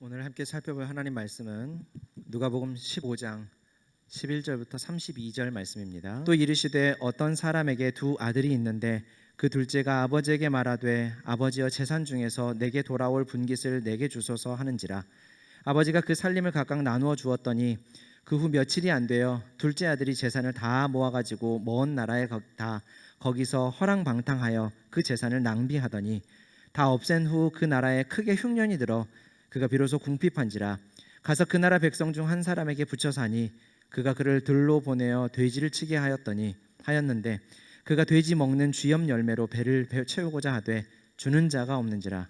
오늘 함께 살펴볼 하나님 말씀은 누가복음 15장 11절부터 32절 말씀입니다. 또 이르시되 어떤 사람에게 두 아들이 있는데 그 둘째가 아버지에게 말하되 아버지여 재산 중에서 내게 돌아올 분깃을 내게 주소서 하는지라. 아버지가 그 살림을 각각 나누어 주었더니 그 후 며칠이 안 되어 둘째 아들이 재산을 다 모아가지고 먼 나라에 거기서 허랑방탕하여 그 재산을 낭비하더니 다 없앤 후 그 나라에 크게 흉년이 들어 그가 비로소 궁핍한지라. 가서 그 나라 백성 중 한 사람에게 붙여 사니 그가 그를 들로 보내어 돼지를 치게 하였는데 그가 돼지 먹는 쥐염 열매로 배를 채우고자 하되 주는 자가 없는지라.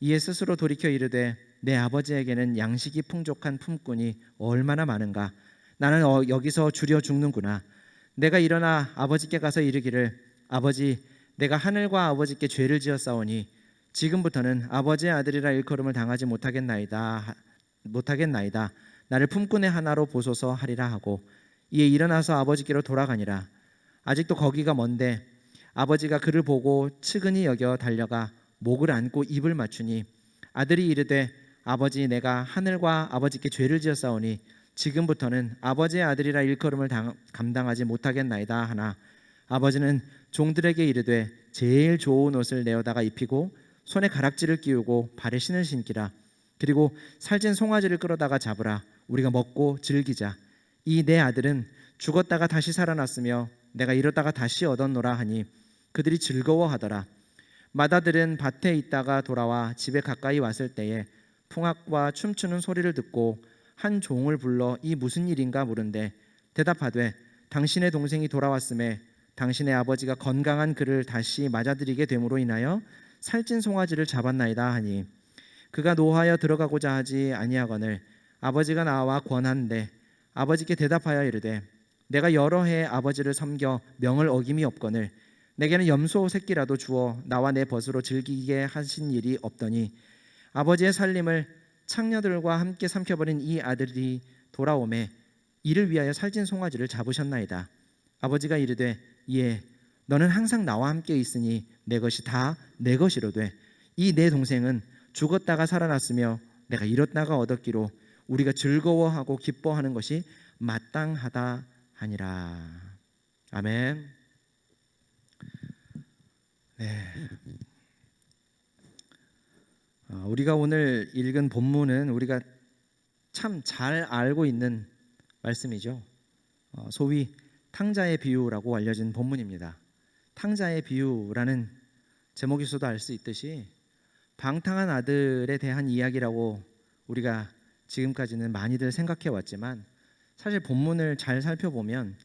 이에 스스로 돌이켜 이르되 내 아버지에게는 양식이 풍족한 품꾼이 얼마나 많은가. 나는 여기서 주려 죽는구나. 내가 일어나 아버지께 가서 이르기를 아버지, 내가 하늘과 아버지께 죄를 지었사오니 지금부터는 아버지의 아들이라 일컬음을 당하지 못하겠나이다. 나를 품꾼의 하나로 보소서 하리라 하고 이에 일어나서 아버지께로 돌아가니라. 아직도 거기가 먼데 아버지가 그를 보고 측은히 여겨 달려가 목을 안고 입을 맞추니 아들이 이르되 아버지, 내가 하늘과 아버지께 죄를 지었사오니 지금부터는 아버지의 아들이라 일컬음을 감당하지 못하겠나이다 하나 아버지는 종들에게 이르되 제일 좋은 옷을 내어다가 입히고 손에 가락지를 끼우고 발에 신을 신기라. 그리고 살찐 송아지를 끌어다가 잡으라. 우리가 먹고 즐기자. 이 내 아들은 죽었다가 다시 살아났으며 내가 잃었다가 다시 얻었노라 하니 그들이 즐거워하더라. 맏아들은 밭에 있다가 돌아와 집에 가까이 왔을 때에 풍악과 춤추는 소리를 듣고 한 종을 불러 이 무슨 일인가 물은데 대답하되 당신의 동생이 돌아왔음에 당신의 아버지가 건강한 그를 다시 맞아들이게 됨으로 인하여 살찐 송아지를 잡았나이다 하니 그가 노하여 들어가고자 하지 아니하거늘 아버지가 나와 권한데 아버지께 대답하여 이르되 내가 여러 해 아버지를 섬겨 명을 어김이 없거늘 내게는 염소 새끼라도 주어 나와 내 벗으로 즐기게 하신 일이 없더니 아버지의 살림을 창녀들과 함께 삼켜버린 이 아들이 돌아오매 이를 위하여 살찐 송아지를 잡으셨나이다. 아버지가 이르되 예, 너는 항상 나와 함께 있으니 내 것이 다 내 것이로되 이 내 동생은 죽었다가 살아났으며 내가 잃었다가 얻었기로 우리가 즐거워하고 기뻐하는 것이 마땅하다 하니라. 아멘. 네. 우리가 오늘 읽은 본문은 우리가 참 잘 알고 있는 말씀이죠. 소위 탕자의 비유라고 알려진 본문입니다. 탕자의 비유라는 제목에서도 알 수 있듯이 방탕한 아들에 대한 이야기라고 우리가 지금까지는 많이들 생각해 왔지만 사실 본문을 잘 살펴보면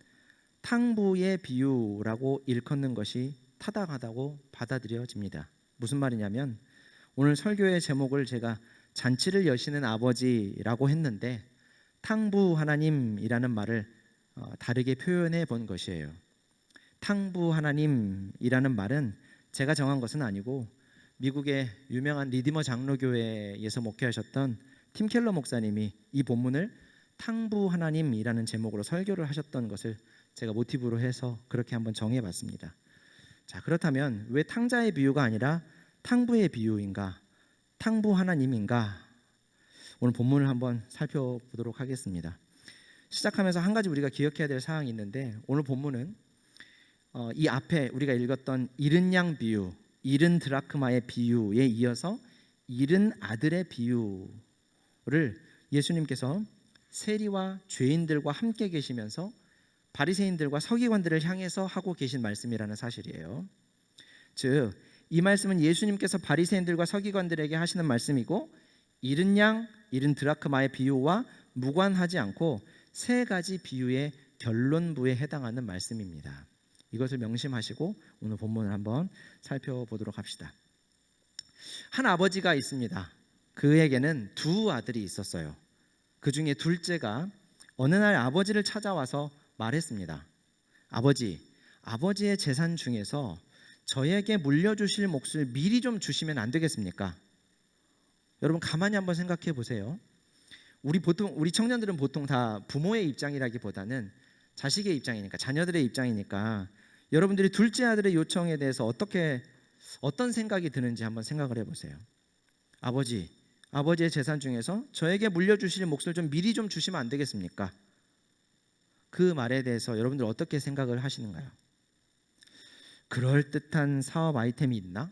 탕부의 비유라고 일컫는 것이 타당하다고 받아들여집니다. 무슨 말이냐면 오늘 설교의 제목을 제가 잔치를 여시는 아버지라고 했는데 탕부 하나님이라는 말을 다르게 표현해 본 것이에요. 탕부 하나님이라는 말은 제가 정한 것은 아니고 미국의 유명한 리디머 장로교회에서 목회하셨던 팀 켈러 목사님이 이 본문을 탕부 하나님이라는 제목으로 설교를 하셨던 것을 제가 모티브로 해서 그렇게 한번 정해봤습니다. 자, 그렇다면 왜 탕자의 비유가 아니라 탕부의 비유인가? 탕부 하나님인가? 오늘 본문을 한번 살펴보도록 하겠습니다. 시작하면서 한 가지 우리가 기억해야 될 사항이 있는데 오늘 본문은 이 앞에 우리가 읽었던 잃은 양 비유, 잃은 드라크마의 비유에 이어서 잃은 아들의 비유를 예수님께서 세리와 죄인들과 함께 계시면서 바리새인들과 서기관들을 향해서 하고 계신 말씀이라는 사실이에요. 즉, 이 말씀은 예수님께서 바리새인들과 서기관들에게 하시는 말씀이고 잃은 양, 잃은 드라크마의 비유와 무관하지 않고 세 가지 비유의 결론부에 해당하는 말씀입니다. 이것을 명심하시고 오늘 본문을 한번 살펴보도록 합시다. 한 아버지가 있습니다. 그에게는 두 아들이 있었어요. 그 중에 둘째가 어느 날 아버지를 찾아와서 말했습니다. 아버지의 재산 중에서 저에게 물려주실 몫을 미리 좀 주시면 안 되겠습니까? 여러분 가만히 한번 생각해 보세요. 우리 청년들은 보통 다 부모의 입장이라기보다는 자식의 입장이니까, 자녀들의 입장이니까 여러분들이 둘째 아들의 요청에 대해서 어떤 생각이 드는지 한번 생각을 해보세요. 아버지, 아버지의 재산 중에서 저에게 물려주실 몫을 좀 미리 좀 주시면 안 되겠습니까? 그 말에 대해서 여러분들 어떻게 생각을 하시는가요? 그럴듯한 사업 아이템이 있나?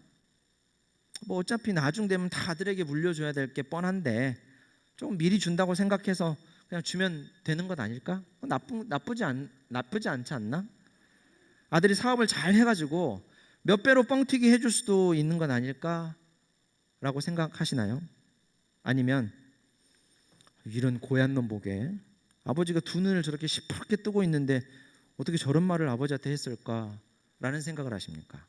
뭐 어차피 나중 되면 다 아들에게 물려줘야 될 게 뻔한데 조금 미리 준다고 생각해서 그냥 주면 되는 것 아닐까? 나쁘지 않지 않나? 아들이 사업을 잘 해가지고 몇 배로 뻥튀기 해줄 수도 있는 건 아닐까라고 생각하시나요? 아니면 이런 고얀 놈 보게 아버지가 두 눈을 저렇게 시퍼렇게 뜨고 있는데 어떻게 저런 말을 아버지한테 했을까라는 생각을 하십니까?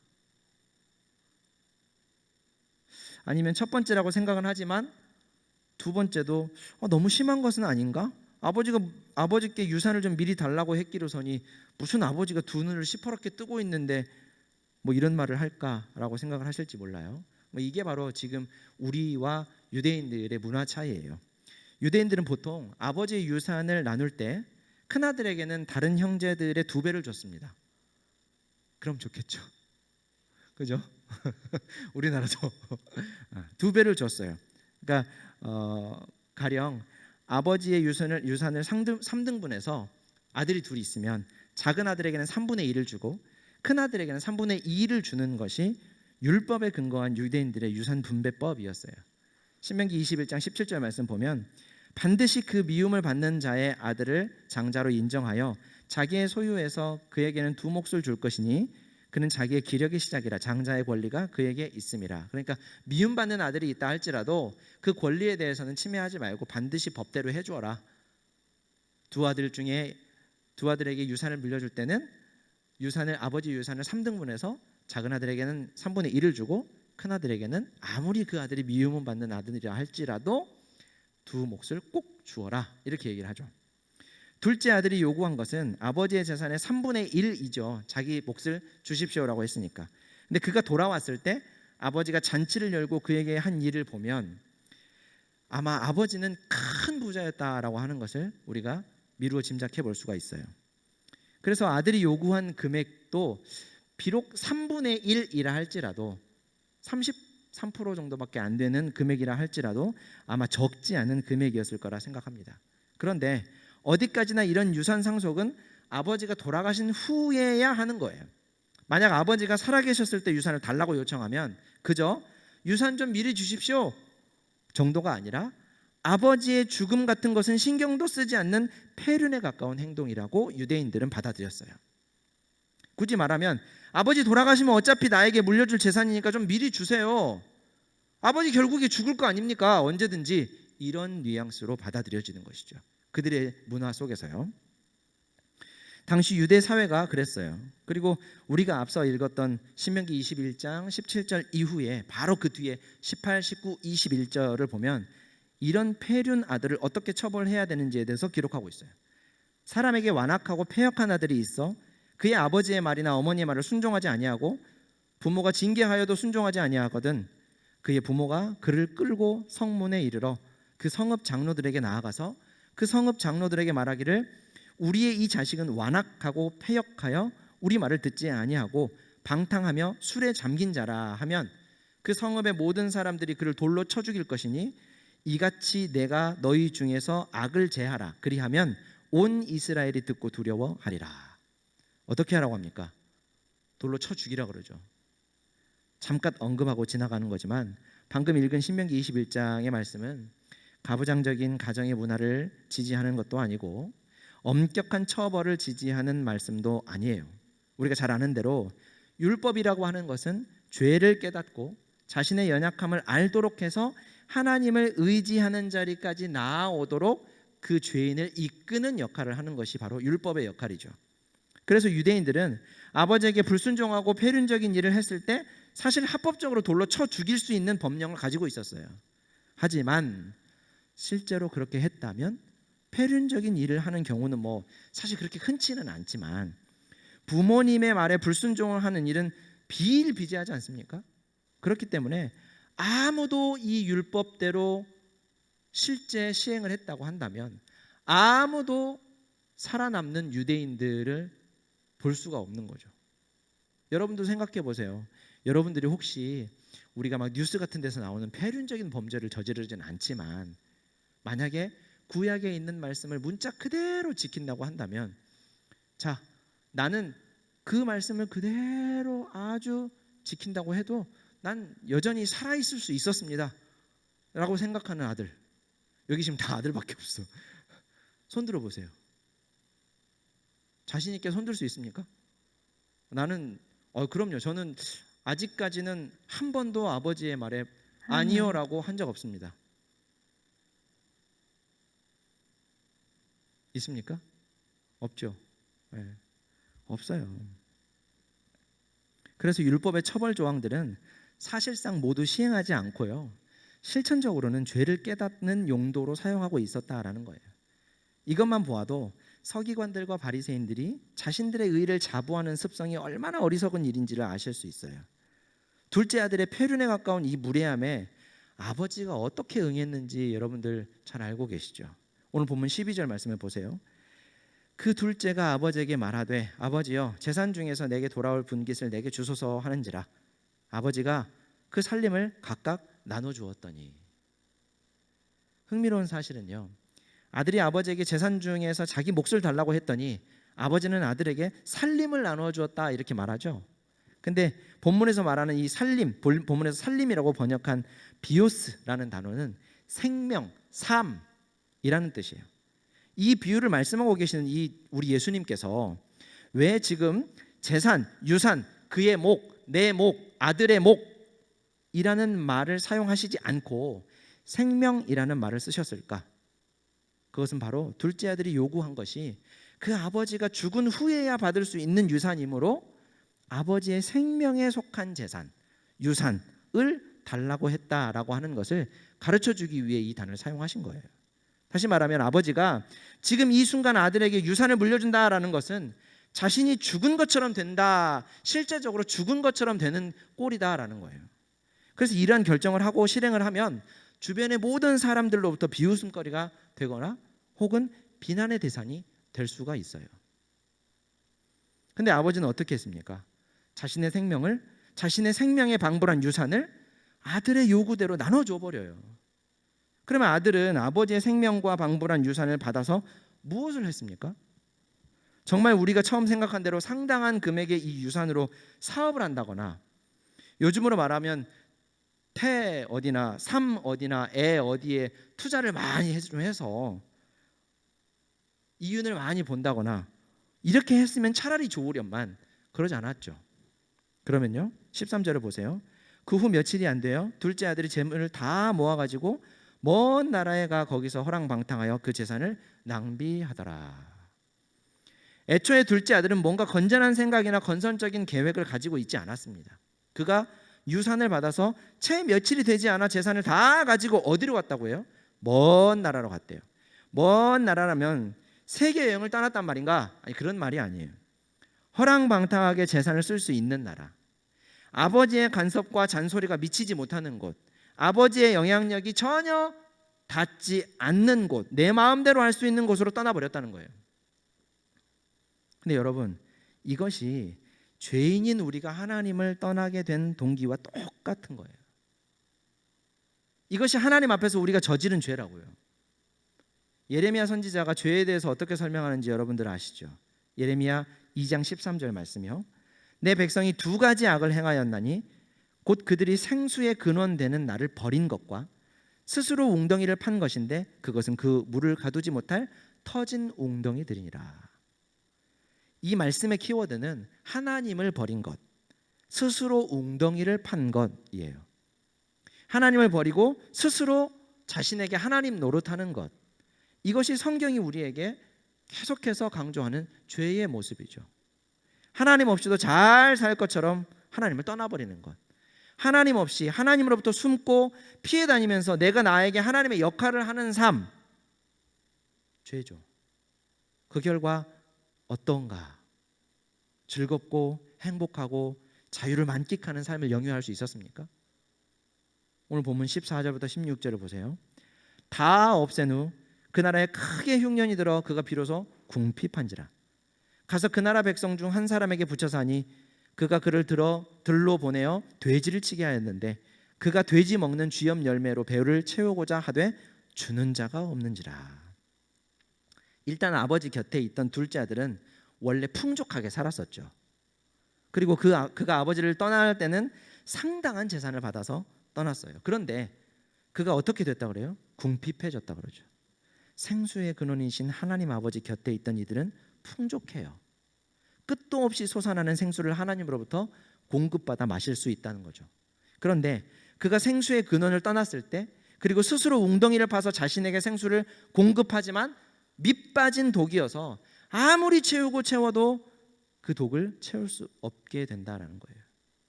아니면 첫 번째라고 생각은 하지만 두 번째도 너무 심한 것은 아닌가? 아버지께 유산을 좀 미리 달라고 했기로서니 무슨 아버지가 두 눈을 시퍼렇게 뜨고 있는데 뭐 이런 말을 할까라고 생각을 하실지 몰라요. 이게 바로 지금 우리와 유대인들의 문화 차이예요. 유대인들은 보통 아버지의 유산을 나눌 때 큰아들에게는 다른 형제들의 두 배를 줬습니다. 그럼 좋겠죠. 그죠? 우리나라도 두 배를 줬어요. 그러니까 가령 아버지의 유산을 3등분해서 아들이 둘이 있으면 작은 아들에게는 3분의 1을 주고 큰 아들에게는 3분의 2를 주는 것이 율법에 근거한 유대인들의 유산 분배법이었어요. 신명기 21장 17절 말씀 보면 반드시 그 미움을 받는 자의 아들을 장자로 인정하여 자기의 소유에서 그에게는 두 몫을 줄 것이니 그는 자기의 기력의 시작이라 장자의 권리가 그에게 있음이라. 그러니까 미움받는 아들이 있다 할지라도 그 권리에 대해서는 침해하지 말고 반드시 법대로 해주어라. 두 아들에게 유산을 물려줄 때는 아버지 유산을 3등분해서 작은 아들에게는 3분의 1을 주고 큰 아들에게는 아무리 그 아들이 미움을 받는 아들이라 할지라도 두 몫을 꼭 주어라. 이렇게 얘기를 하죠. 둘째 아들이 요구한 것은 아버지의 재산의 3분의 1이죠. 자기 몫을 주십시오라고 했으니까. 근데 그가 돌아왔을 때 아버지가 잔치를 열고 그에게 한 일을 보면 아마 아버지는 큰 부자였다라고 하는 것을 우리가 미루어 짐작해 볼 수가 있어요. 그래서 아들이 요구한 금액도 비록 3분의 1이라 할지라도 33% 정도밖에 안 되는 금액이라 할지라도 아마 적지 않은 금액이었을 거라 생각합니다. 그런데 어디까지나 이런 유산 상속은 아버지가 돌아가신 후에야 하는 거예요. 만약 아버지가 살아계셨을 때 유산을 달라고 요청하면 그저 유산 좀 미리 주십시오 정도가 아니라 아버지의 죽음 같은 것은 신경도 쓰지 않는 폐륜에 가까운 행동이라고 유대인들은 받아들였어요. 굳이 말하면 아버지 돌아가시면 어차피 나에게 물려줄 재산이니까 좀 미리 주세요. 아버지 결국에 죽을 거 아닙니까? 언제든지 이런 뉘앙스로 받아들여지는 것이죠. 그들의 문화 속에서요. 당시 유대 사회가 그랬어요. 그리고 우리가 앞서 읽었던 신명기 21장 17절 이후에 바로 그 뒤에 18, 19, 21절을 보면 이런 폐륜 아들을 어떻게 처벌해야 되는지에 대해서 기록하고 있어요. 사람에게 완악하고 패역한 아들이 있어 그의 아버지의 말이나 어머니의 말을 순종하지 아니하고 부모가 징계하여도 순종하지 아니하거든 그의 부모가 그를 끌고 성문에 이르러 그 성읍 장로들에게 나아가서 그 성읍 장로들에게 말하기를 우리의 이 자식은 완악하고 패역하여 우리 말을 듣지 아니하고 방탕하며 술에 잠긴 자라 하면 그 성읍의 모든 사람들이 그를 돌로 쳐 죽일 것이니 이같이 내가 너희 중에서 악을 제하라 그리하면 온 이스라엘이 듣고 두려워하리라. 어떻게 하라고 합니까? 돌로 쳐 죽이라 그러죠. 잠깐 언급하고 지나가는 거지만 방금 읽은 신명기 21장의 말씀은 가부장적인 가정의 문화를 지지하는 것도 아니고 엄격한 처벌을 지지하는 말씀도 아니에요. 우리가 잘 아는 대로 율법이라고 하는 것은 죄를 깨닫고 자신의 연약함을 알도록 해서 하나님을 의지하는 자리까지 나아오도록 그 죄인을 이끄는 역할을 하는 것이 바로 율법의 역할이죠. 그래서 유대인들은 아버지에게 불순종하고 폐륜적인 일을 했을 때 사실 합법적으로 돌로 쳐 죽일 수 있는 법령을 가지고 있었어요. 하지만 실제로 그렇게 했다면 폐륜적인 일을 하는 경우는 사실 그렇게 흔치는 않지만 부모님의 말에 불순종을 하는 일은 비일비재하지 않습니까? 그렇기 때문에 아무도 이 율법대로 실제 시행을 했다고 한다면 아무도 살아남는 유대인들을 볼 수가 없는 거죠. 여러분도 생각해 보세요. 여러분들이 혹시 우리가 막 뉴스 같은 데서 나오는 폐륜적인 범죄를 저지르진 않지만 만약에 구약에 있는 말씀을 문자 그대로 지킨다고 한다면 자, 나는 그 말씀을 그대로 아주 지킨다고 해도 난 여전히 살아있을 수 있었습니다 라고 생각하는 아들, 여기 지금 다 아들밖에 없어. 손 들어보세요. 자신 있게 손 들 수 있습니까? 나는 그럼요. 저는 아직까지는 한 번도 아버지의 말에 아니요라고 한 적 없습니다. 있습니까? 없죠. 네. 없어요. 그래서 율법의 처벌 조항들은 사실상 모두 시행하지 않고요, 실천적으로는 죄를 깨닫는 용도로 사용하고 있었다라는 거예요. 이것만 보아도 서기관들과 바리새인들이 자신들의 의를 자부하는 습성이 얼마나 어리석은 일인지를 아실 수 있어요. 둘째 아들의 폐륜에 가까운 이 무례함에 아버지가 어떻게 응했는지 여러분들 잘 알고 계시죠? 오늘 본문 12절 말씀을 보세요. 그 둘째가 아버지에게 말하되 아버지여 재산 중에서 내게 돌아올 분깃을 내게 주소서 하는지라. 아버지가 그 살림을 각각 나눠주었더니. 흥미로운 사실은요, 아들이 아버지에게 재산 중에서 자기 몫을 달라고 했더니 아버지는 아들에게 살림을 나눠 주었다 이렇게 말하죠. 근데 본문에서 말하는 이 살림, 본문에서 살림이라고 번역한 비오스라는 단어는 생명, 삶이라는 뜻이에요. 이 비유를 말씀하고 계시는 이 우리 예수님께서 왜 지금 재산, 유산, 그의 목, 내 목, 아들의 목이라는 말을 사용하시지 않고 생명이라는 말을 쓰셨을까? 그것은 바로 둘째 아들이 요구한 것이 그 아버지가 죽은 후에야 받을 수 있는 유산이므로 아버지의 생명에 속한 재산, 유산을 달라고 했다라고 하는 것을 가르쳐주기 위해 이 단어를 사용하신 거예요. 다시 말하면 아버지가 지금 이 순간 아들에게 유산을 물려준다라는 것은 자신이 죽은 것처럼 된다, 실제적으로 죽은 것처럼 되는 꼴이다라는 거예요. 그래서 이러한 결정을 하고 실행을 하면 주변의 모든 사람들로부터 비웃음거리가 되거나 혹은 비난의 대상이 될 수가 있어요. 근데 아버지는 어떻게 했습니까? 자신의 생명에 방불한 유산을 아들의 요구대로 나눠줘 버려요. 그러면 아들은 아버지의 생명과 방불한 유산을 받아서 무엇을 했습니까? 정말 우리가 처음 생각한 대로 상당한 금액의 이 유산으로 사업을 한다거나, 요즘으로 말하면 태 어디나 삼 어디나 애 어디에 투자를 많이 해서 이윤을 많이 본다거나 이렇게 했으면 차라리 좋으련만 그러지 않았죠. 그러면요 13절을 보세요. 그 후 며칠이 안 돼요. 둘째 아들이 재물을 다 모아가지고 먼 나라에 가 거기서 허랑방탕하여 그 재산을 낭비하더라. 애초에 둘째 아들은 뭔가 건전한 생각이나 건설적인 계획을 가지고 있지 않았습니다. 그가 유산을 받아서 채 며칠이 되지 않아 재산을 다 가지고 어디로 갔다고 해요? 먼 나라로 갔대요. 먼 나라라면 세계 여행을 떠났단 말인가? 아니, 그런 말이 아니에요. 허랑방탕하게 재산을 쓸 수 있는 나라, 아버지의 간섭과 잔소리가 미치지 못하는 곳, 아버지의 영향력이 전혀 닿지 않는 곳, 내 마음대로 할 수 있는 곳으로 떠나버렸다는 거예요. 근데 여러분, 이것이 죄인인 우리가 하나님을 떠나게 된 동기와 똑같은 거예요. 이것이 하나님 앞에서 우리가 저지른 죄라고요. 예레미야 선지자가 죄에 대해서 어떻게 설명하는지 여러분들 아시죠? 예레미야 2장 13절 말씀이요. 내 백성이 두 가지 악을 행하였나니 곧 그들이 생수의 근원 되는 나를 버린 것과 스스로 웅덩이를 판 것인데 그것은 그 물을 가두지 못할 터진 웅덩이들이니라. 이 말씀의 키워드는 하나님을 버린 것, 스스로 웅덩이를 판 것이에요. 하나님을 버리고 스스로 자신에게 하나님 노릇하는 것, 이것이 성경이 우리에게 계속해서 강조하는 죄의 모습이죠. 하나님 없이도 잘 살 것처럼 하나님을 떠나버리는 것, 하나님 없이 하나님으로부터 숨고 피해 다니면서 내가 나에게 하나님의 역할을 하는 삶, 죄죠. 그 결과 어떤가? 즐겁고 행복하고 자유를 만끽하는 삶을 영위할 수 있었습니까? 오늘 본문 14절부터 16절을 보세요. 다 없앤 후 그 나라에 크게 흉년이 들어 그가 비로소 궁핍한지라. 가서 그 나라 백성 중 한 사람에게 붙여서 하니 그가 그를 들로 보내어 돼지를 치게 하였는데 그가 돼지 먹는 쥐염 열매로 배를 채우고자 하되 주는 자가 없는지라. 일단 아버지 곁에 있던 둘째 아들은 원래 풍족하게 살았었죠. 그리고 그가 아버지를 떠날 때는 상당한 재산을 받아서 떠났어요. 그런데 그가 어떻게 됐다 그래요? 궁핍해졌다 그러죠. 생수의 근원이신 하나님 아버지 곁에 있던 이들은 풍족해요. 끝도 없이 솟아나는 생수를 하나님으로부터 공급받아 마실 수 있다는 거죠. 그런데 그가 생수의 근원을 떠났을 때, 그리고 스스로 웅덩이를 파서 자신에게 생수를 공급하지만 밑빠진 독이어서 아무리 채워도 그 독을 채울 수 없게 된다는 거예요.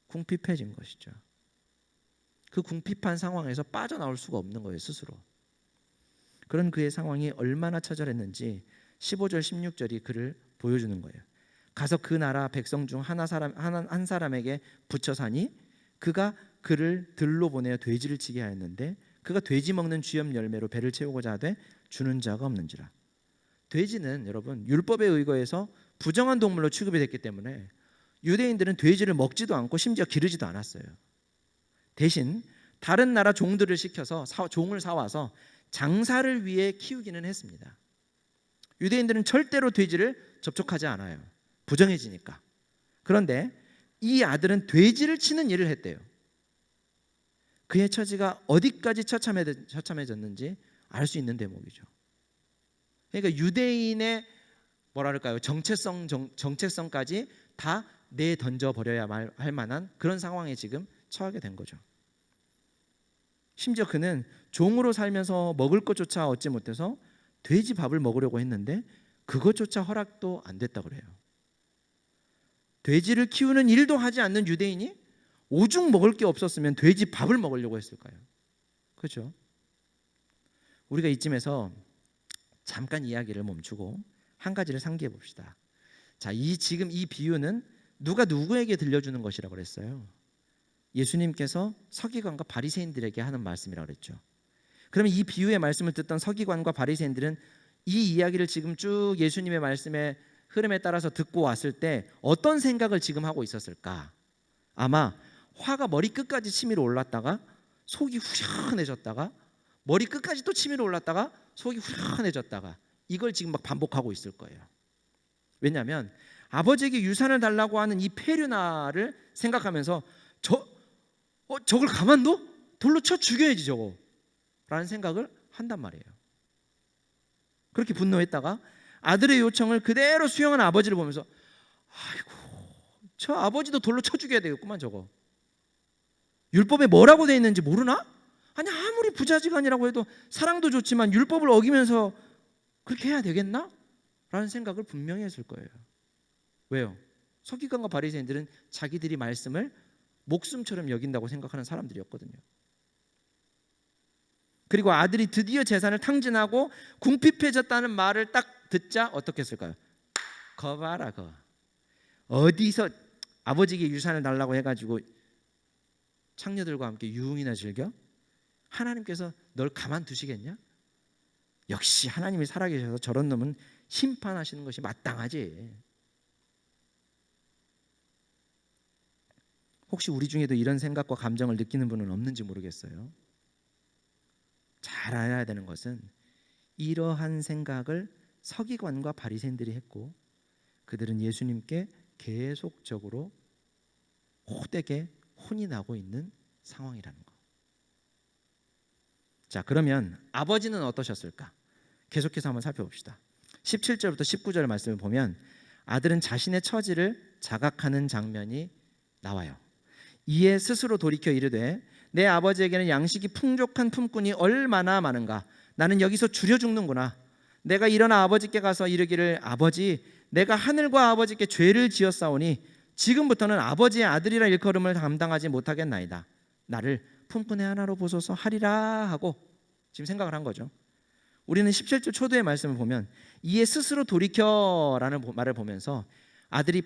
궁핍해진 것이죠. 그 궁핍한 상황에서 빠져나올 수가 없는 거예요, 스스로. 그런 그의 상황이 얼마나 처절했는지 15절 16절이 그를 보여주는 거예요. 가서 그 나라 백성 중 한 사람에게 붙여 사니 그가 그를 들로 보내어 돼지를 치게 하였는데 그가 돼지 먹는 쥐염 열매로 배를 채우고자 하되 주는 자가 없는지라. 돼지는 여러분 율법에 의거해서 부정한 동물로 취급이 됐기 때문에 유대인들은 돼지를 먹지도 않고 심지어 기르지도 않았어요. 대신 다른 나라 종들을 시켜서 종을 사와서 장사를 위해 키우기는 했습니다. 유대인들은 절대로 돼지를 접촉하지 않아요. 부정해지니까. 그런데 이 아들은 돼지를 치는 일을 했대요. 그의 처지가 어디까지 처참해졌는지 알 수 있는 대목이죠. 그러니까 유대인의 뭐랄까요, 정체성까지 다 내던져 버려야 할 만한 그런 상황에 지금 처하게 된 거죠. 심지어 그는 종으로 살면서 먹을 것조차 얻지 못해서 돼지 밥을 먹으려고 했는데 그것조차 허락도 안 됐다 그래요. 돼지를 키우는 일도 하지 않는 유대인이 오죽 먹을 게 없었으면 돼지 밥을 먹으려고 했을까요? 그렇죠? 우리가 이쯤에서 잠깐 이야기를 멈추고 한 가지를 상기해 봅시다. 자, 지금 이 비유는 누가 누구에게 들려주는 것이라고 그랬어요? 예수님께서 서기관과 바리새인들에게 하는 말씀이라고 그랬죠. 그러면 이 비유의 말씀을 듣던 서기관과 바리새인들은 이 이야기를 지금 쭉 예수님의 말씀의 흐름에 따라서 듣고 왔을 때 어떤 생각을 지금 하고 있었을까? 아마 화가 머리 끝까지 치밀어 올랐다가 속이 후련해졌다가 머리 끝까지 또 치밀어 올랐다가 속이 후련해졌다가 이걸 지금 막 반복하고 있을 거예요. 왜냐하면 아버지에게 유산을 달라고 하는 이 페류나를 생각하면서 저걸 가만둬? 돌로 쳐 죽여야지 저거 라는 생각을 한단 말이에요. 그렇게 분노했다가 아들의 요청을 그대로 수용한 아버지를 보면서 아이고 저 아버지도 돌로 쳐 죽여야 되겠구만. 저거 율법에 뭐라고 돼 있는지 모르나? 아니 아무리 부자지간이라고 해도 사랑도 좋지만 율법을 어기면서 그렇게 해야 되겠나? 라는 생각을 분명히 했을 거예요. 왜요? 서기관과 바리새인들은 자기들이 말씀을 목숨처럼 여긴다고 생각하는 사람들이었거든요. 그리고 아들이 드디어 재산을 탕진하고 궁핍해졌다는 말을 딱 듣자 어떻게 했을까요? 거봐라 거. 어디서 아버지에게 유산을 달라고 해가지고 창녀들과 함께 유흥이나 즐겨? 하나님께서 널 가만두시겠냐? 역시 하나님이 살아계셔서 저런 놈은 심판하시는 것이 마땅하지. 혹시 우리 중에도 이런 생각과 감정을 느끼는 분은 없는지 모르겠어요. 잘 알아야 되는 것은 이러한 생각을 서기관과 바리새인들이 했고 그들은 예수님께 계속적으로 호되게 혼이 나고 있는 상황이라는 거. 자, 그러면 아버지는 어떠셨을까? 계속해서 한번 살펴봅시다. 17절부터 19절 말씀을 보면 아들은 자신의 처지를 자각하는 장면이 나와요. 이에 스스로 돌이켜 이르되 내 아버지에게는 양식이 풍족한 품꾼이 얼마나 많은가. 나는 여기서 줄여 죽는구나. 내가 일어나 아버지께 가서 이르기를 아버지 내가 하늘과 아버지께 죄를 지었사오니 지금부터는 아버지의 아들이라 일컬음을 감당하지 못하겠나이다. 나를 품꾼의 하나로 보소서 하리라 하고 지금 생각을 한 거죠. 우리는 17절 초두의 말씀을 보면 이에 스스로 돌이켜라는 말을 보면서 아들이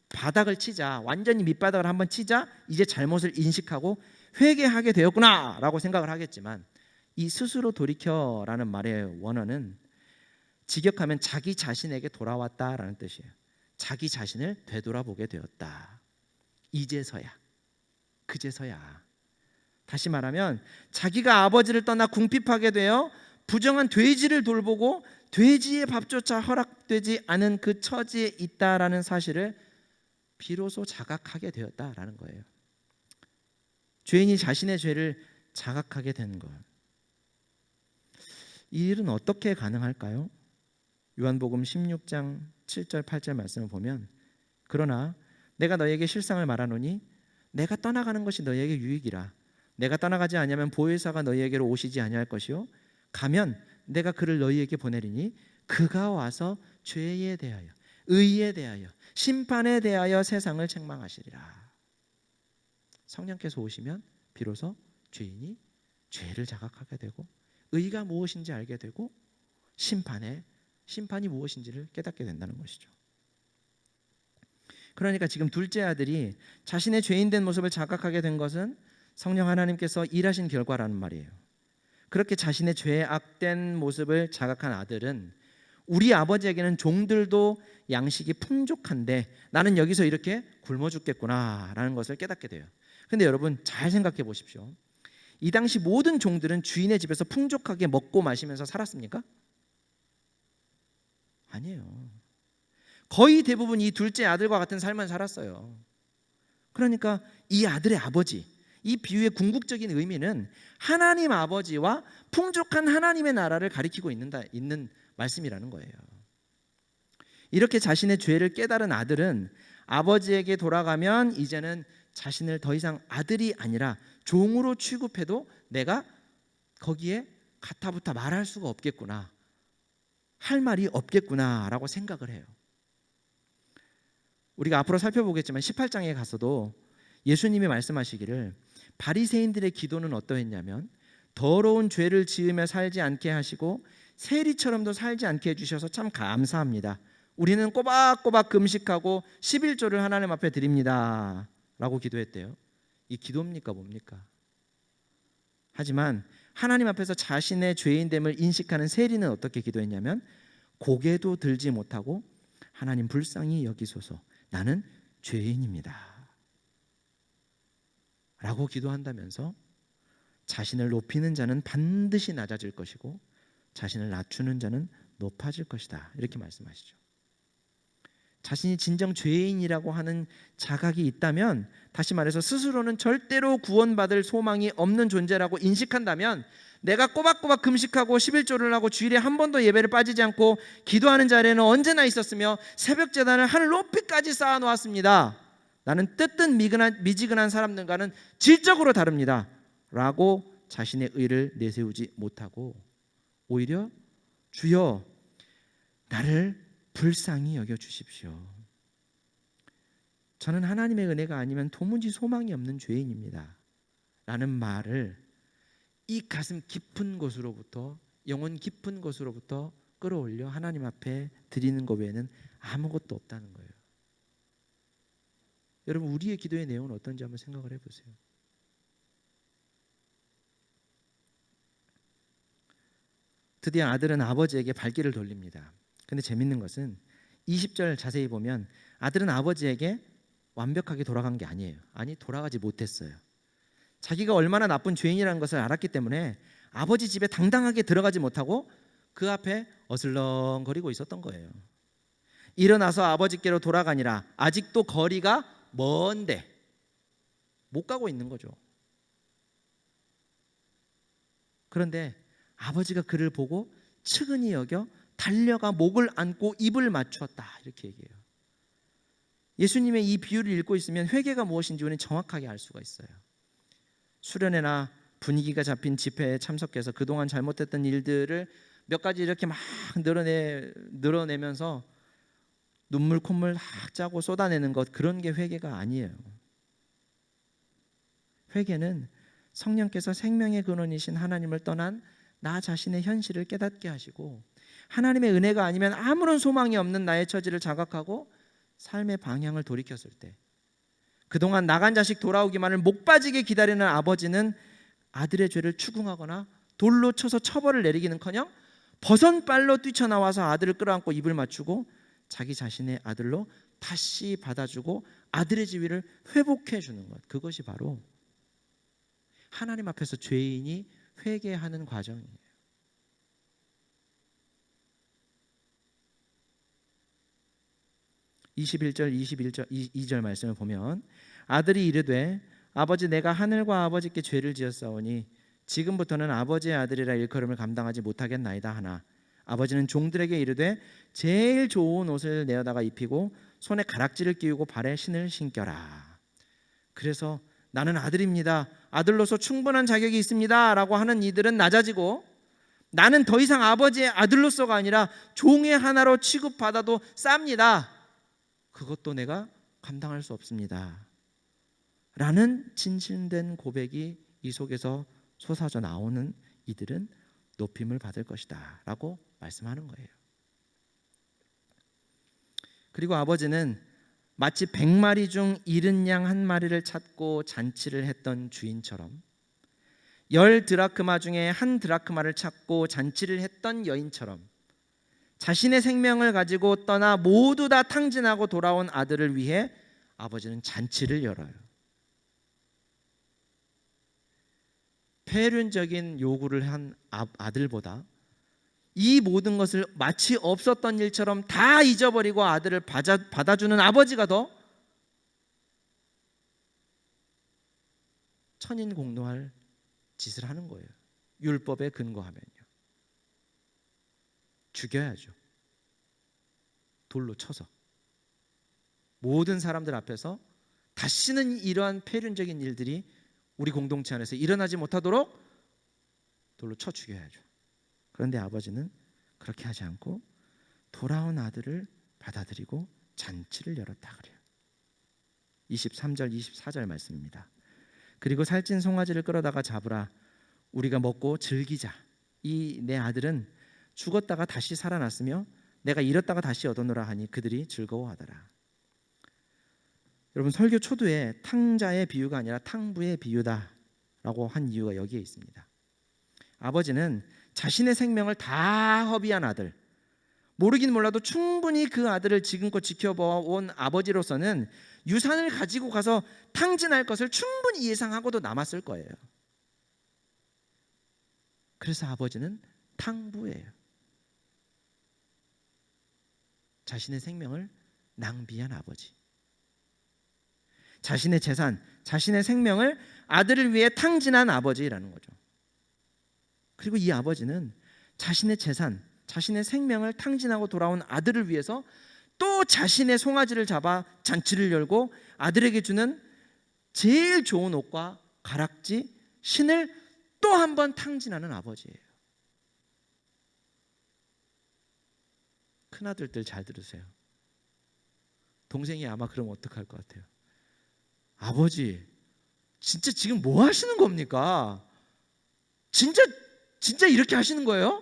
바닥을 치자, 완전히 밑바닥을 한번 치자 이제 잘못을 인식하고 회개하게 되었구나 라고 생각을 하겠지만 이 스스로 돌이켜라는 말의 원어는 직역하면 자기 자신에게 돌아왔다라는 뜻이에요. 자기 자신을 되돌아보게 되었다. 이제서야, 그제서야. 다시 말하면 자기가 아버지를 떠나 궁핍하게 되어 부정한 돼지를 돌보고 돼지의 밥조차 허락되지 않은 그 처지에 있다라는 사실을 비로소 자각하게 되었다라는 거예요. 죄인이 자신의 죄를 자각하게 된 것. 이 일은 어떻게 가능할까요? 요한복음 16장 7절 8절 말씀을 보면, 그러나 내가 너에게 실상을 말하노니 내가 떠나가는 것이 너에게 유익이라. 내가 떠나가지 아니하면 보혜사가 너희에게로 오시지 아니할 것이요 가면 내가 그를 너희에게 보내리니 그가 와서 죄에 대하여 의에 대하여 심판에 대하여 세상을 책망하시리라. 성령께서 오시면 비로소 죄인이 죄를 자각하게 되고 의가 무엇인지 알게 되고 심판이 무엇인지를 깨닫게 된다는 것이죠. 그러니까 지금 둘째 아들이 자신의 죄인된 모습을 자각하게 된 것은 성령 하나님께서 일하신 결과라는 말이에요. 그렇게 자신의 죄의 악된 모습을 자각한 아들은 우리 아버지에게는 종들도 양식이 풍족한데 나는 여기서 이렇게 굶어 죽겠구나라는 것을 깨닫게 돼요. 근데 여러분 잘 생각해 보십시오. 이 당시 모든 종들은 주인의 집에서 풍족하게 먹고 마시면서 살았습니까? 아니에요. 거의 대부분 이 둘째 아들과 같은 삶을 살았어요. 그러니까 이 아들의 아버지, 이 비유의 궁극적인 의미는 하나님 아버지와 풍족한 하나님의 나라를 가리키고 있는 말씀이라는 거예요. 이렇게 자신의 죄를 깨달은 아들은 아버지에게 돌아가면 이제는 자신을 더 이상 아들이 아니라 종으로 취급해도 내가 거기에 가타부타 말할 수가 없겠구나, 할 말이 없겠구나라고 생각을 해요. 우리가 앞으로 살펴보겠지만 18장에 가서도 예수님이 말씀하시기를 바리새인들의 기도는 어떠했냐면 더러운 죄를 지으며 살지 않게 하시고 세리처럼도 살지 않게 해주셔서 참 감사합니다. 우리는 꼬박꼬박 금식하고 11조를 하나님 앞에 드립니다 라고 기도했대요. 이 기도입니까 뭡니까? 하지만 하나님 앞에서 자신의 죄인됨을 인식하는 세리는 어떻게 기도했냐면 고개도 들지 못하고 하나님 불쌍히 여기소서 나는 죄인입니다 라고 기도한다면서 자신을 높이는 자는 반드시 낮아질 것이고 자신을 낮추는 자는 높아질 것이다 이렇게 말씀하시죠. 자신이 진정 죄인이라고 하는 자각이 있다면, 다시 말해서 스스로는 절대로 구원받을 소망이 없는 존재라고 인식한다면 내가 꼬박꼬박 금식하고 11조를 하고 주일에 한 번도 예배를 빠지지 않고 기도하는 자리에는 언제나 있었으며 새벽 제단을 하늘 높이까지 쌓아놓았습니다. 나는 뜨뜻 미지근한 사람들과는 질적으로 다릅니다 라고 자신의 의를 내세우지 못하고 오히려 주여 나를 불쌍히 여겨주십시오. 저는 하나님의 은혜가 아니면 도무지 소망이 없는 죄인입니다 라는 말을 이 가슴 깊은 곳으로부터, 영혼 깊은 곳으로부터 끌어올려 하나님 앞에 드리는 것 외에는 아무것도 없다는 거예요. 여러분 우리의 기도의 내용은 어떤지 한번 생각을 해보세요. 드디어 아들은 아버지에게 발길을 돌립니다. 근데 재밌는 것은 20절 자세히 보면 아들은 아버지에게 완벽하게 돌아간 게 아니에요. 아니 돌아가지 못했어요. 자기가 얼마나 나쁜 죄인이라는 것을 알았기 때문에 아버지 집에 당당하게 들어가지 못하고 그 앞에 어슬렁거리고 있었던 거예요. 일어나서 아버지께로 돌아가니라. 아직도 거리가 먼데 못 가고 있는 거죠. 그런데 아버지가 그를 보고 측은히 여겨 달려가 목을 안고 입을 맞추었다 이렇게 얘기해요. 예수님의 이 비유를 읽고 있으면 회개가 무엇인지 우리는 정확하게 알 수가 있어요. 수련회나 분위기가 잡힌 집회에 참석해서 그동안 잘못했던 일들을 몇 가지 이렇게 막 늘어내면서 눈물 콧물 막 짜고 쏟아내는 것, 그런 게 회개가 아니에요. 회개는 성령께서 생명의 근원이신 하나님을 떠난 나 자신의 현실을 깨닫게 하시고 하나님의 은혜가 아니면 아무런 소망이 없는 나의 처지를 자각하고 삶의 방향을 돌이켰을 때, 그동안 나간 자식 돌아오기만을 목 빠지게 기다리는 아버지는 아들의 죄를 추궁하거나 돌로 쳐서 처벌을 내리기는커녕 버선발로 뛰쳐나와서 아들을 끌어안고 입을 맞추고 자기 자신의 아들로 다시 받아주고 아들의 지위를 회복해 주는 것, 그것이 바로 하나님 앞에서 죄인이 회개하는 과정이에요. 21절 22절 말씀을 보면 아들이 이르되 아버지 내가 하늘과 아버지께 죄를 지었사오니 지금부터는 아버지의 아들이라 일컬음을 감당하지 못하겠나이다 하나 아버지는 종들에게 이르되 제일 좋은 옷을 내어다가 입히고 손에 가락지를 끼우고 발에 신을 신겨라. 그래서 나는 아들입니다, 아들로서 충분한 자격이 있습니다 라고 하는 이들은 낮아지고, 나는 더 이상 아버지의 아들로서가 아니라 종의 하나로 취급받아도 쌉니다, 그것도 내가 감당할 수 없습니다 라는 진실된 고백이 이 속에서 솟아져 나오는 이들은 높임을 받을 것이다 라고 말씀하는 거예요. 그리고 아버지는 마치 100마리 중 잃은 양 한 마리를 찾고 잔치를 했던 주인처럼 10드라크마 중에 1드라크마를 찾고 잔치를 했던 여인처럼 자신의 생명을 가지고 떠나 모두 다 탕진하고 돌아온 아들을 위해 아버지는 잔치를 열어요. 폐륜적인 요구를 한 아들보다 이 모든 것을 마치 없었던 일처럼 다 잊어버리고 아들을 받아주는 아버지가 더 천인공노할 짓을 하는 거예요. 율법에 근거하면요. 죽여야죠. 돌로 쳐서. 모든 사람들 앞에서 다시는 이러한 폐륜적인 일들이 우리 공동체 안에서 일어나지 못하도록 돌로 쳐 죽여야죠. 그런데 아버지는 그렇게 하지 않고 돌아온 아들을 받아들이고 잔치를 열었다 그래요. 23절 24절 말씀입니다. 그리고 살찐 송아지를 끌어다가 잡으라. 우리가 먹고 즐기자. 이 내 아들은 죽었다가 다시 살아났으며 내가 잃었다가 다시 얻어노라 하니 그들이 즐거워하더라. 여러분, 설교 초두에 탕자의 비유가 아니라 탕부의 비유다라고 한 이유가 여기에 있습니다. 아버지는 자신의 생명을 다 허비한 아들, 모르긴 몰라도 충분히 그 아들을 지금껏 지켜본 아버지로서는 유산을 가지고 가서 탕진할 것을 충분히 예상하고도 남았을 거예요. 그래서 아버지는 탕부예요. 자신의 생명을 낭비한 아버지, 자신의 재산, 자신의 생명을 아들을 위해 탕진한 아버지라는 거죠. 그리고 이 아버지는 자신의 재산, 자신의 생명을 탕진하고 돌아온 아들을 위해서 또 자신의 송아지를 잡아 잔치를 열고 아들에게 주는 제일 좋은 옷과 가락지, 신을 또 한 번 탕진하는 아버지예요. 큰아들들 잘 들으세요. 동생이 아마 그러면 어떡할 것 같아요? 아버지, 진짜 지금 뭐 하시는 겁니까? 진짜 이렇게 하시는 거예요?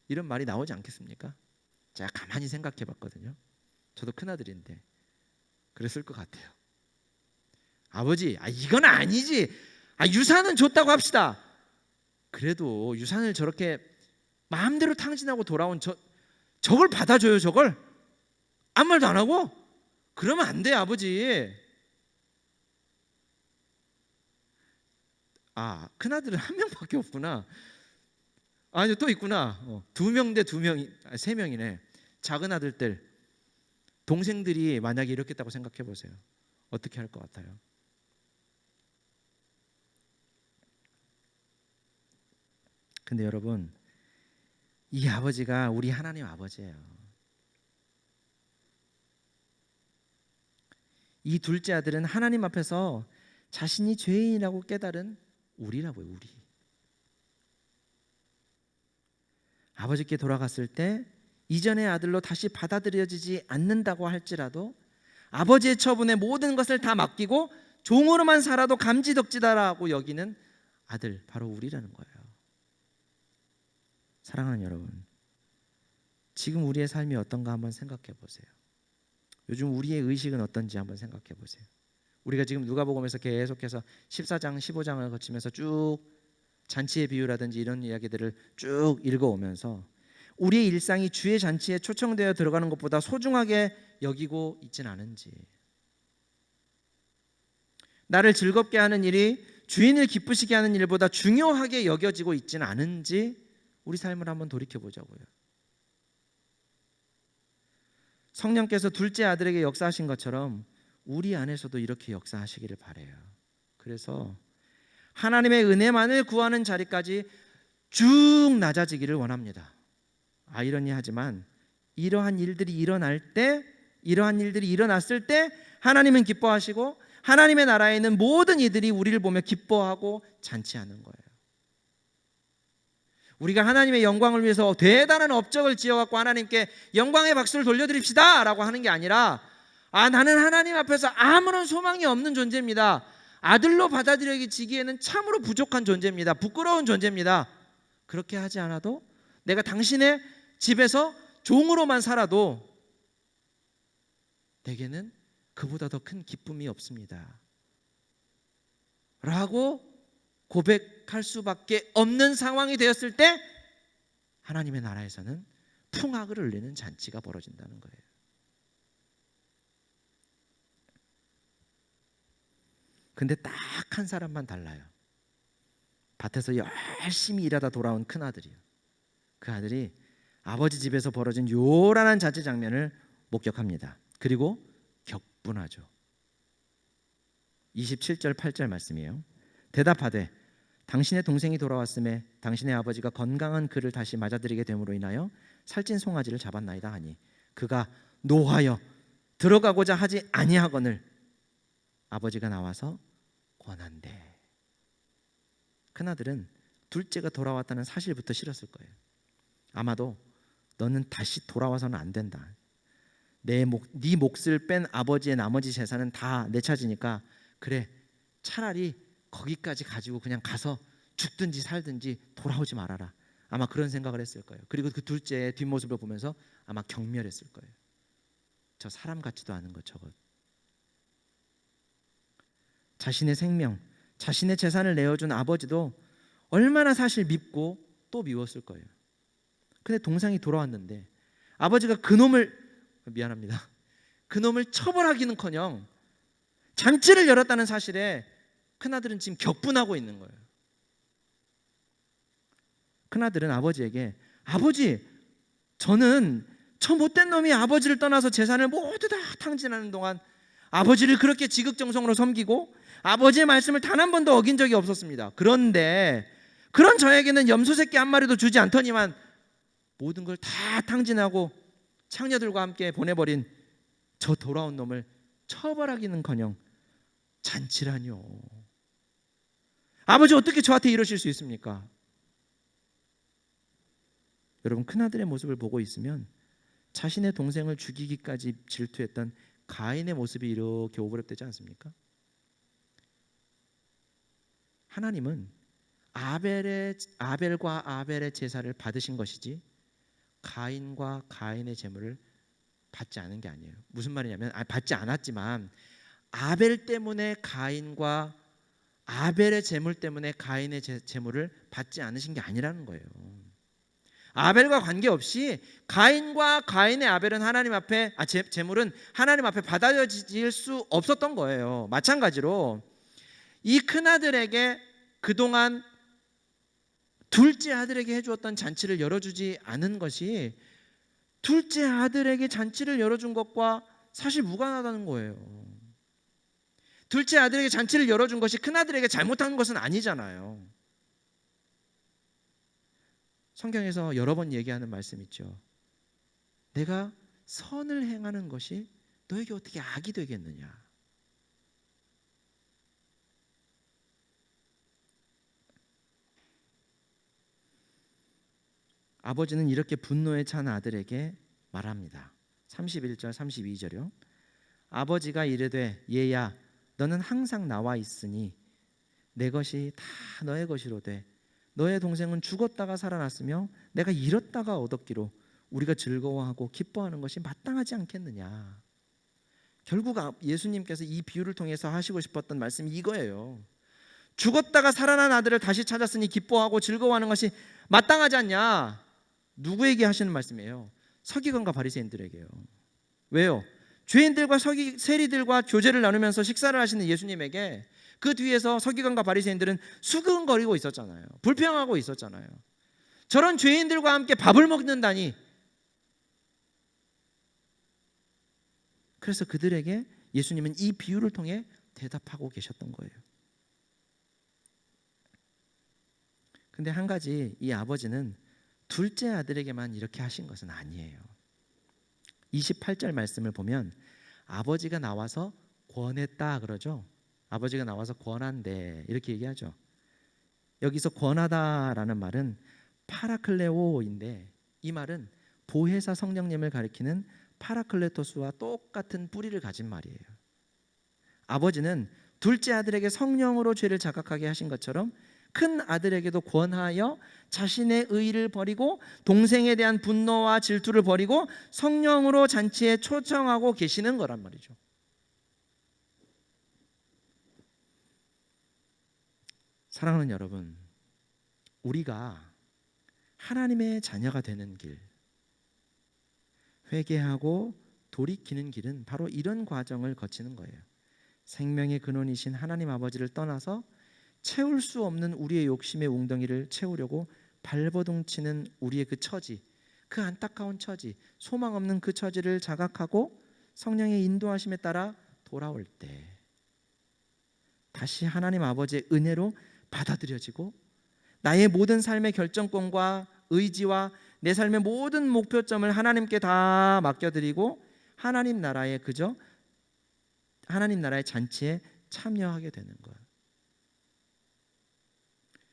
이런 말이 나오지 않겠습니까? 제가 가만히 생각해 봤거든요. 저도 큰아들인데 그랬을 것 같아요. 아버지, 이건 아니지. 유산은 줬다고 합시다. 그래도 유산을 저렇게 마음대로 탕진하고 돌아온 저걸 받아줘요. 저걸 아무 말도 안 하고? 그러면 안 돼, 아버지. 큰아들은 한 명밖에 없구나. 아니, 또 있구나. 2명 대 2명, 3명이네. 작은 아들들, 동생들이 만약에 이렇게 했다고 생각해 보세요. 어떻게 할 것 같아요? 근데 여러분, 이 아버지가 우리 하나님 아버지예요. 이 둘째 아들은 하나님 앞에서 자신이 죄인이라고 깨달은 우리라고요. 우리. 아버지께 돌아갔을 때 이전의 아들로 다시 받아들여지지 않는다고 할지라도 아버지의 처분에 모든 것을 다 맡기고 종으로만 살아도 감지덕지다라고 여기는 아들, 바로 우리라는 거예요. 사랑하는 여러분, 지금 우리의 삶이 어떤가 한번 생각해 보세요. 요즘 우리의 의식은 어떤지 한번 생각해 보세요. 우리가 지금 누가복음에서 계속해서 14장, 15장을 거치면서 쭉 잔치의 비유라든지 이런 이야기들을 쭉 읽어오면서 우리의 일상이 주의 잔치에 초청되어 들어가는 것보다 소중하게 여기고 있진 않은지, 나를 즐겁게 하는 일이 주인을 기쁘시게 하는 일보다 중요하게 여겨지고 있진 않은지 우리 삶을 한번 돌이켜보자고요. 성령께서 둘째 아들에게 역사하신 것처럼 우리 안에서도 이렇게 역사하시기를 바라요. 그래서 하나님의 은혜만을 구하는 자리까지 쭉 낮아지기를 원합니다. 아이러니하지만 이러한 일들이 일어났을 때 하나님은 기뻐하시고 하나님의 나라에 있는 모든 이들이 우리를 보며 기뻐하고 잔치하는 거예요. 우리가 하나님의 영광을 위해서 대단한 업적을 지어갖고 하나님께 영광의 박수를 돌려드립시다 라고 하는 게 아니라, 나는 하나님 앞에서 아무런 소망이 없는 존재입니다, 아들로 받아들여지기에는 참으로 부족한 존재입니다, 부끄러운 존재입니다, 그렇게 하지 않아도 내가 당신의 집에서 종으로만 살아도 내게는 그보다 더 큰 기쁨이 없습니다 라고 고백할 수밖에 없는 상황이 되었을 때 하나님의 나라에서는 풍악을 울리는 잔치가 벌어진다는 거예요. 근데 딱 한 사람만 달라요. 밭에서 열심히 일하다 돌아온 큰아들이요. 그 아들이 아버지 집에서 벌어진 요란한 잔치 장면을 목격합니다. 그리고 격분하죠. 27절 8절 말씀이에요. 대답하되 당신의 동생이 돌아왔음에 당신의 아버지가 건강한 그를 다시 맞아들이게 됨으로 인하여 살찐 송아지를 잡았나이다 하니 그가 노하여 들어가고자 하지 아니하거늘 아버지가 나와서 권한대. 큰아들은 둘째가 돌아왔다는 사실부터 싫었을 거예요. 아마도 너는 다시 돌아와서는 안 된다, 네 몫을 뺀 아버지의 나머지 재산은 다 내 차지니까 그래, 차라리 거기까지 가지고 그냥 가서 죽든지 살든지 돌아오지 말아라. 아마 그런 생각을 했을 거예요. 그리고 그 둘째의 뒷모습을 보면서 아마 경멸했을 거예요. 저 사람 같지도 않은 것 저것. 자신의 생명, 자신의 재산을 내어준 아버지도 얼마나 사실 밉고 또 미웠을 거예요. 근데 동생이 돌아왔는데 아버지가 그놈을 처벌하기는커녕 잔치를 열었다는 사실에 큰아들은 지금 격분하고 있는 거예요. 큰아들은 아버지에게, 아버지, 저는 저 못된 놈이 아버지를 떠나서 재산을 모두 다 탕진하는 동안 아버지를 그렇게 지극정성으로 섬기고 아버지의 말씀을 단 한 번도 어긴 적이 없었습니다. 그런데 그런 저에게는 염소 새끼 한 마리도 주지 않더니만 모든 걸 다 탕진하고 창녀들과 함께 보내버린 저 돌아온 놈을 처벌하기는커녕 잔치라뇨. 아버지 어떻게 저한테 이러실 수 있습니까? 여러분, 큰아들의 모습을 보고 있으면 자신의 동생을 죽이기까지 질투했던 가인의 모습이 이렇게 오버랩되지 않습니까? 하나님은 아벨과 아벨의 제사를 받으신 것이지 가인과 가인의 제물을 받지 않은 게 아니에요. 무슨 말이냐면 받지 않았지만 아벨 때문에 가인과 아벨의 제물 때문에 가인의 제물을 받지 않으신 게 아니라는 거예요. 아벨과 관계없이 가인과 가인의 아벨은 하나님 앞에 제물은 하나님 앞에 받아들여질 수 없었던 거예요. 마찬가지로 이 큰아들에게 그동안 둘째 아들에게 해주었던 잔치를 열어주지 않은 것이 둘째 아들에게 잔치를 열어준 것과 사실 무관하다는 거예요. 둘째 아들에게 잔치를 열어준 것이 큰아들에게 잘못한 것은 아니잖아요. 성경에서 여러 번 얘기하는 말씀 있죠. 내가 선을 행하는 것이 너에게 어떻게 악이 되겠느냐. 아버지는 이렇게 분노에 찬 아들에게 말합니다. 31절 32절이요. 아버지가 이르되 얘야 너는 항상 나와 있으니 내 것이 다 너의 것이로되 너의 동생은 죽었다가 살아났으며 내가 잃었다가 얻었기로 우리가 즐거워하고 기뻐하는 것이 마땅하지 않겠느냐. 결국 예수님께서 이 비유를 통해서 하시고 싶었던 말씀이 이거예요. 죽었다가 살아난 아들을 다시 찾았으니 기뻐하고 즐거워하는 것이 마땅하지 않냐. 누구에게 하시는 말씀이에요? 서기관과 바리새인들에게요. 왜요? 죄인들과 세리들과 교제를 나누면서 식사를 하시는 예수님에게 그 뒤에서 서기관과 바리새인들은 수근거리고 있었잖아요. 불평하고 있었잖아요. 저런 죄인들과 함께 밥을 먹는다니. 그래서 그들에게 예수님은 이 비유를 통해 대답하고 계셨던 거예요. 근데 한 가지, 이 아버지는 둘째 아들에게만 이렇게 하신 것은 아니에요. 28절 말씀을 보면 아버지가 나와서 권했다 그러죠. 아버지가 나와서 권한대 이렇게 얘기하죠. 여기서 권하다라는 말은 파라클레오인데, 이 말은 보혜사 성령님을 가리키는 파라클레토스와 똑같은 뿌리를 가진 말이에요. 아버지는 둘째 아들에게 성령으로 죄를 자각하게 하신 것처럼 큰 아들에게도 권하여 자신의 의의를 버리고 동생에 대한 분노와 질투를 버리고 성령으로 잔치에 초청하고 계시는 거란 말이죠. 사랑하는 여러분, 우리가 하나님의 자녀가 되는 길, 회개하고 돌이키는 길은 바로 이런 과정을 거치는 거예요. 생명의 근원이신 하나님 아버지를 떠나서 채울 수 없는 우리의 욕심의 웅덩이를 채우려고 발버둥치는 우리의 그 처지, 그 안타까운 처지, 소망 없는 그 처지를 자각하고 성령의 인도하심에 따라 돌아올 때 다시 하나님 아버지의 은혜로 받아들여지고 나의 모든 삶의 결정권과 의지와 내 삶의 모든 목표점을 하나님께 다 맡겨드리고 하나님 나라의 잔치에 참여하게 되는 거예요.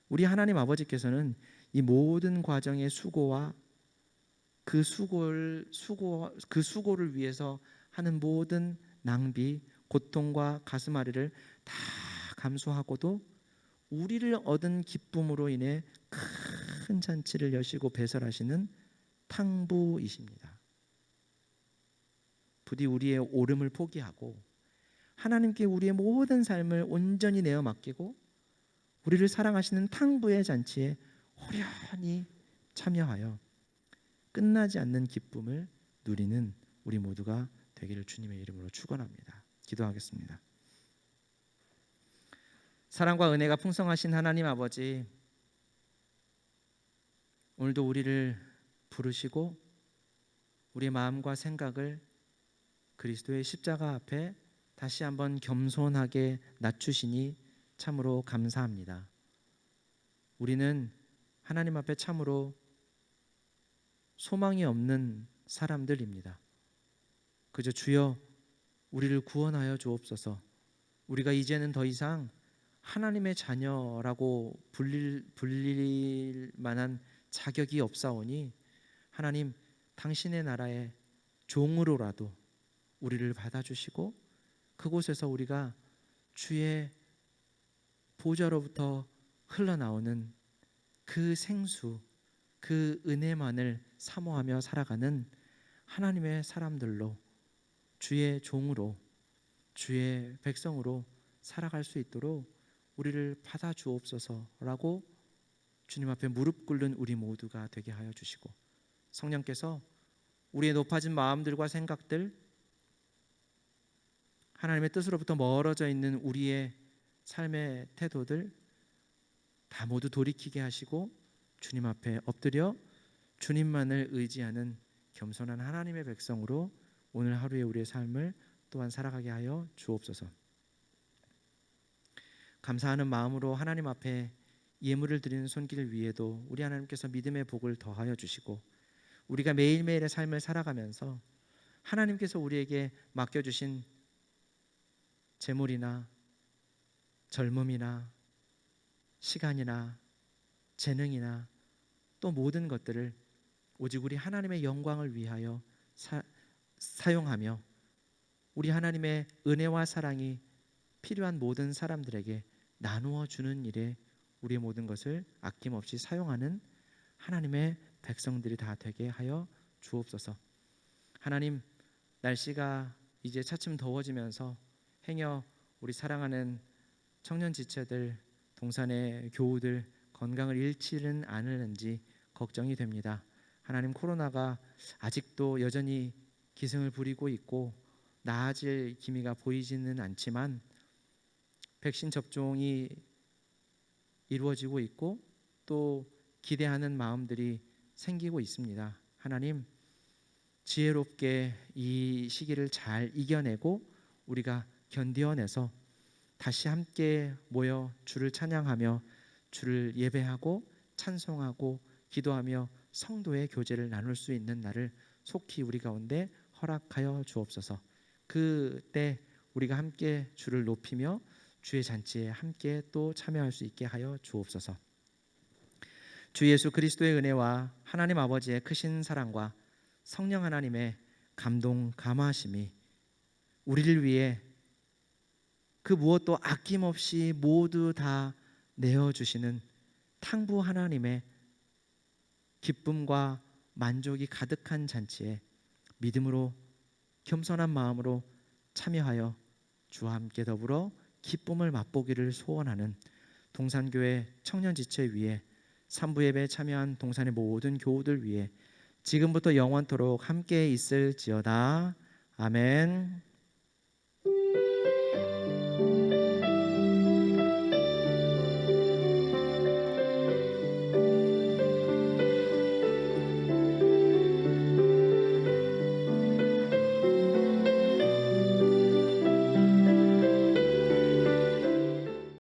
우리 하나님 아버지께서는 이 모든 과정의 수고와 그 수고를 위해서 하는 모든 낭비, 고통과 가슴앓이를 다 감수하고도 우리를 얻은 기쁨으로 인해 큰 잔치를 여시고 배설하시는 탕부이십니다. 부디 우리의 옳음을 포기하고 하나님께 우리의 모든 삶을 온전히 내어 맡기고 우리를 사랑하시는 탕부의 잔치에 호련히 참여하여 끝나지 않는 기쁨을 누리는 우리 모두가 되기를 주님의 이름으로 축원합니다. 기도하겠습니다. 사랑과 은혜가 풍성하신 하나님 아버지, 오늘도 우리를 부르시고 우리의 마음과 생각을 그리스도의 십자가 앞에 다시 한번 겸손하게 낮추시니 참으로 감사합니다. 우리는 하나님 앞에 참으로 소망이 없는 사람들입니다. 그저 주여 우리를 구원하여 주옵소서. 우리가 이제는 더 이상 하나님의 자녀라고 불릴 만한 자격이 없사오니 하나님, 당신의 나라의 종으로라도 우리를 받아주시고 그곳에서 우리가 주의 보좌로부터 흘러나오는 그 생수, 그 은혜만을 사모하며 살아가는 하나님의 사람들로, 주의 종으로, 주의 백성으로 살아갈 수 있도록 우리를 받아주옵소서라고 주님 앞에 무릎 꿇는 우리 모두가 되게 하여 주시고, 성령께서 우리의 높아진 마음들과 생각들, 하나님의 뜻으로부터 멀어져 있는 우리의 삶의 태도들 다 모두 돌이키게 하시고 주님 앞에 엎드려 주님만을 의지하는 겸손한 하나님의 백성으로 오늘 하루의 우리의 삶을 또한 살아가게 하여 주옵소서. 감사하는 마음으로 하나님 앞에 예물을 드리는 손길 위에도 우리 하나님께서 믿음의 복을 더하여 주시고, 우리가 매일매일의 삶을 살아가면서 하나님께서 우리에게 맡겨주신 재물이나 젊음이나 시간이나 재능이나 또 모든 것들을 오직 우리 하나님의 영광을 위하여 사용하며 우리 하나님의 은혜와 사랑이 필요한 모든 사람들에게 나누어 주는 일에 우리의 모든 것을 아낌없이 사용하는 하나님의 백성들이 다 되게 하여 주옵소서. 하나님, 날씨가 이제 차츰 더워지면서 행여 우리 사랑하는 청년 지체들, 동산의 교우들 건강을 잃지는 않을는지 걱정이 됩니다. 하나님, 코로나가 아직도 여전히 기승을 부리고 있고 나아질 기미가 보이지는 않지만 백신 접종이 이루어지고 있고 또 기대하는 마음들이 생기고 있습니다. 하나님, 지혜롭게 이 시기를 잘 이겨내고 우리가 견뎌내서 다시 함께 모여 주를 찬양하며 주를 예배하고 찬송하고 기도하며 성도의 교제를 나눌 수 있는 날을 속히 우리 가운데 허락하여 주옵소서. 그때 우리가 함께 주를 높이며 주의 잔치에 함께 또 참여할 수 있게 하여 주옵소서. 주 예수 그리스도의 은혜와 하나님 아버지의 크신 사랑과 성령 하나님의 감동 감화하심이 우리를 위해 그 무엇도 아낌없이 모두 다 내어주시는 탕부 하나님의 기쁨과 만족이 가득한 잔치에 믿음으로 겸손한 마음으로 참여하여 주와 함께 더불어 기쁨을 맛보기를 소원하는 동산교회 청년지체 위에 삼부 예배에 참여한 동산의 모든 교우들 위해 지금부터 영원토록 함께 있을지어다. 아멘.